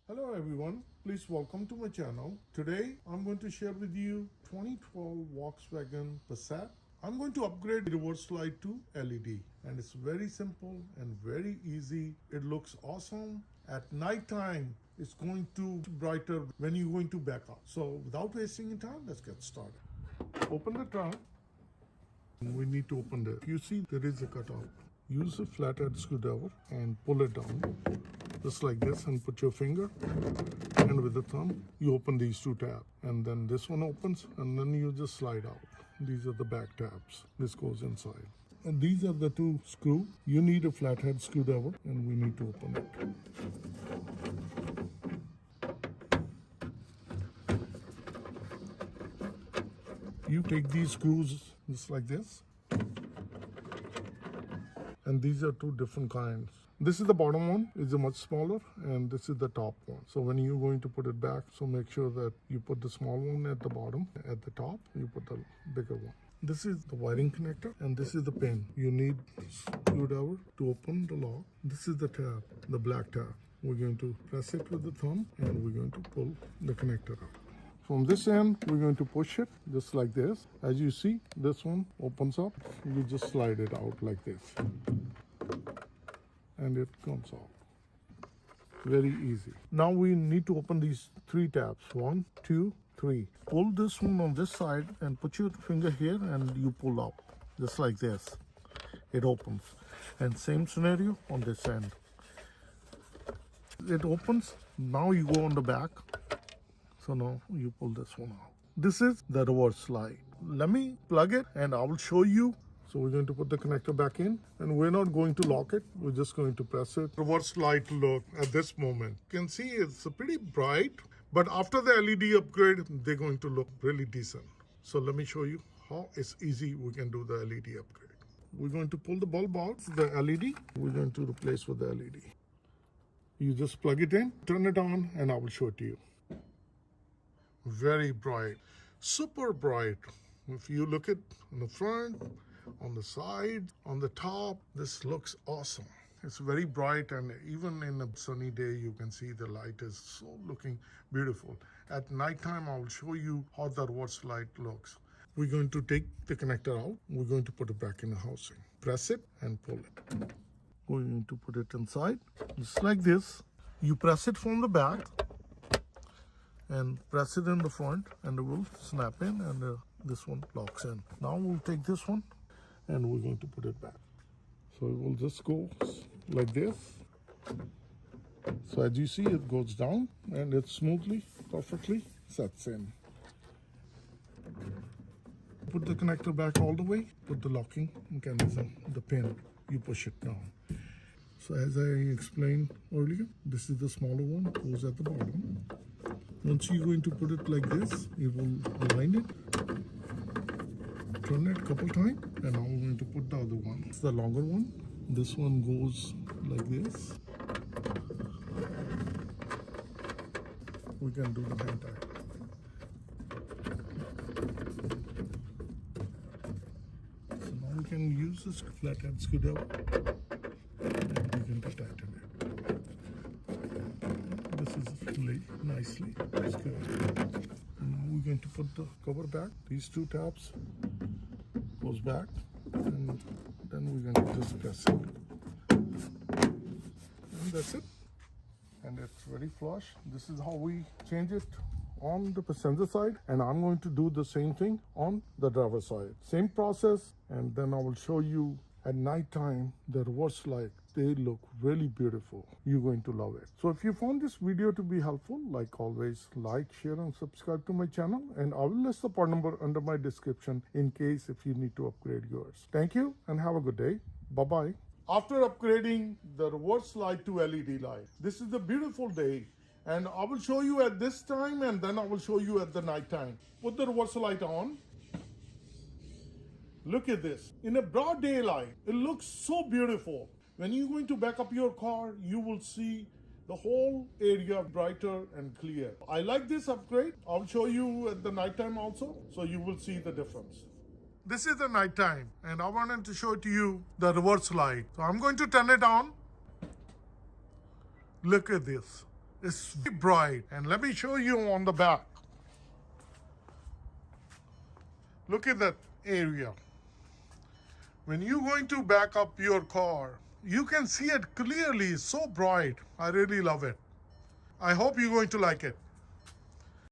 Hello everyone, please welcome to my channel. Today I'm going to share with you 2012 Volkswagen Passat. I'm going to upgrade the reverse light to LED and it's very simple and very easy. It looks awesome. At night time it's going to be brighter when you're going to back up. So without wasting any time, let's get started. Open the trunk. We need to open it. You see there is a cutout. Use a flathead screwdriver and pull it down just like this and put your finger, and with the thumb you open these two tabs, and then this one opens and then you just slide out. These are the back tabs. This goes inside, and these are the two screws. You need a flathead screwdriver and we need to open it. You take these screws just like this, and these are two different kinds. This is the bottom one, is a much smaller, and this is the top one. So when you're going to put it back, so make sure that you put the small one at the bottom. At the top you put the bigger one. This is the wiring connector and this is the pin. You need screwdriver to open the lock. This is the tab, the black tab. We're going to press it with the thumb and we're going to pull the connector out. From this end, we're going to push it just like this. As you see, this one opens up. You just slide it out like this. And it comes out. Very easy. Now we need to open these three tabs. 1, 2, 3. Pull this one on this side and put your finger here and you pull out. Just like this. It opens. And same scenario on this end. It opens. Now you go on the back. So now you pull this one out. This is the reverse light. Let me plug it and I will show you. So we're going to put the connector back in and we're not going to lock it. We're just going to press it. Reverse light look at this moment. You can see it's pretty bright, but after the LED upgrade, they're going to look really decent. So let me show you how it's easy we can do the LED upgrade. We're going to pull the bulb out, the LED. We're going to replace with the LED. You just plug it in, turn it on, and I will show it to you. Very bright, super bright. If you look at on the front, on the side, on the top, this looks awesome. It's very bright, and even in a sunny day you can see the light is so looking beautiful. At night time I will show you how the reverse light looks. We're going to take the connector out. We're going to put it back in the housing. Press it and pull it. We're going to put it inside just like this. You press it from the back and press it in the front and it will snap in, and this one locks in. Now we'll take this one and we're going to put it back. So it will just go like this. So as you see, it goes down and it smoothly, perfectly sets in. Put the connector back all the way, put the locking mechanism, the pin, you push it down. So as I explained earlier, this is the smaller one, goes at the bottom. Once you're going to put it like this, you will align it, turn it a couple times, and now we're going to put the other one. It's the longer one. This one goes like this. We can do the hand tie. So now we can use this flathead screwdriver and we can tighten it. This is laid nicely. That's good. And now we're going to put the cover back. These two tabs goes back, and then we're going to just press it. And that's it. And it's very flush. This is how we change it on the passenger side, and I'm going to do the same thing on the driver side. Same process, and then I will show you at night time the reverse light. They look really beautiful. You're going to love it. So if you found this video to be helpful, like always, like, share and subscribe to my channel, and I will list the part number under my description in case if you need to upgrade yours. Thank you and have a good day. Bye-bye. After upgrading the reverse light to LED light, this is a beautiful day, and I will show you at this time and then I will show you at the night time. Put the reverse light on. Look at this. In a broad daylight, it looks so beautiful. When you're going to back up your car, you will see the whole area brighter and clear. I like this upgrade. I'll show you at the nighttime also, so you will see the difference. This is the nighttime, and I wanted to show to you the reverse light. So I'm going to turn it on. Look at this. It's very bright. And let me show you on the back. Look at that area. When you're going to back up your car, you can see it clearly. It's so bright. I really love it. I hope you're going to like it.